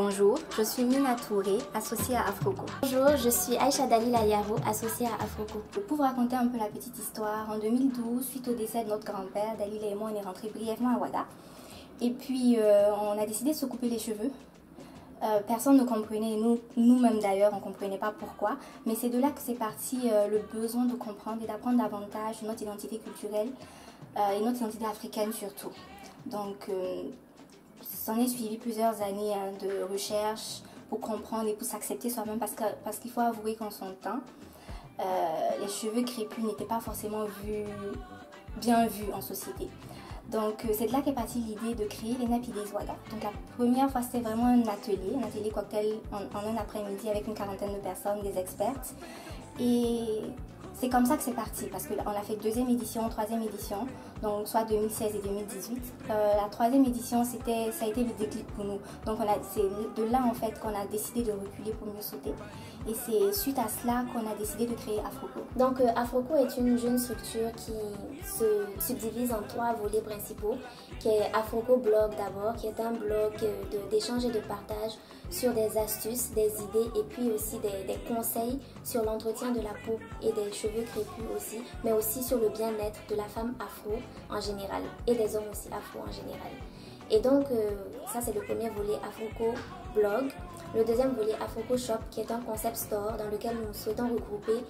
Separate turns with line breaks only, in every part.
Bonjour, je suis Mina Touré, associée à Afroco.
Bonjour, je suis Aïcha Dalila Yaro, associée à Afroco.
Pour vous raconter un peu la petite histoire, en 2012, suite au décès de notre grand-père, Dalila et moi, on est rentrés brièvement à Ouaga. Et puis, on a décidé de se couper les cheveux. Personne ne comprenait, nous-mêmes d'ailleurs, on ne comprenait pas pourquoi. Mais c'est de là que c'est parti le besoin de comprendre et d'apprendre davantage notre identité culturelle et notre identité africaine surtout. Donc, s'en est suivi plusieurs années de recherche pour comprendre et pour s'accepter soi-même parce qu'il faut avouer qu'en son temps, les cheveux crépus n'étaient pas forcément bien vus en société. Donc c'est de là qu'est partie l'idée de créer les Nappy Days Ouaga. Donc la première fois c'était vraiment un atelier cocktail en un après-midi avec une quarantaine de personnes, des expertes. Et c'est comme ça que c'est parti parce qu'on a fait deuxième édition, troisième édition, donc soit 2016 et 2018. La troisième édition, ça a été le déclic pour nous. Donc c'est de là en fait qu'on a décidé de reculer pour mieux sauter. Et c'est suite à cela qu'on a décidé de créer Afroco.
Donc Afroco est une jeune structure qui se subdivise en 3 volets principaux, qui est Afroco Blog d'abord, qui est un blog d'échange et de partage sur des astuces, des idées et puis aussi des conseils sur l'entretien de la peau et des cheveux crépus aussi, mais aussi sur le bien-être de la femme afro en général et des hommes aussi afro en général. Et donc ça c'est le premier volet Afroco Blog. Le deuxième volet Afroco Shop qui est un concept store dans lequel nous souhaitons regrouper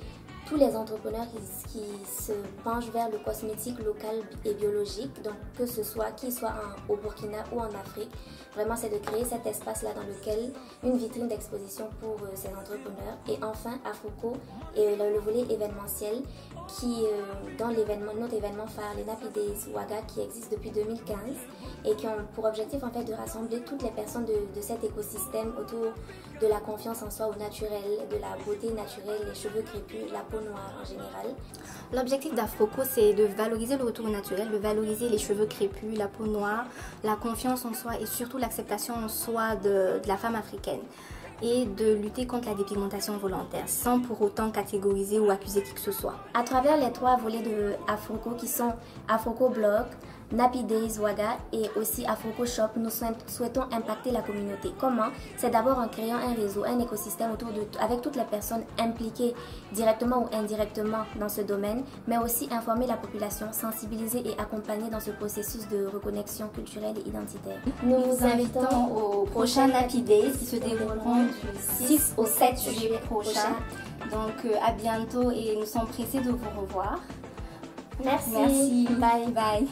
tous les entrepreneurs qui se penchent vers le cosmétique local et biologique, donc que ce soit qu'ils soient au Burkina ou en Afrique. Vraiment, c'est de créer cet espace-là dans lequel une vitrine d'exposition pour ces entrepreneurs. Et enfin, Afroco et le volet événementiel qui, dans notre événement phare, les Nappy Days Ouaga, qui existe depuis 2015 et qui ont pour objectif en fait de rassembler toutes les personnes de cet écosystème autour de la confiance en soi au naturel, de la beauté naturelle, les cheveux crépus, la peau noire en général.
L'objectif d'Afroco, c'est de valoriser le retour au naturel, de valoriser les cheveux crépus, la peau noire, la confiance en soi et surtout l'acceptation en soi de la femme africaine et de lutter contre la dépigmentation volontaire sans pour autant catégoriser ou accuser qui que ce soit.
À travers les 3 volets de Afroco qui sont Afroco Blog, Nappy Days Ouaga et aussi Afroco Shop, nous souhaitons impacter la communauté. Comment? C'est d'abord en créant un réseau, un écosystème avec toutes les personnes impliquées directement ou indirectement dans ce domaine, mais aussi informer la population, sensibiliser et accompagner dans ce processus de reconnexion culturelle et identitaire.
Nous vous invitons au prochain Nappy Days qui se dérouleront du 6 au 7 juillet prochain. Donc à bientôt et nous sommes pressés de vous revoir.
Merci.
Merci. Bye bye.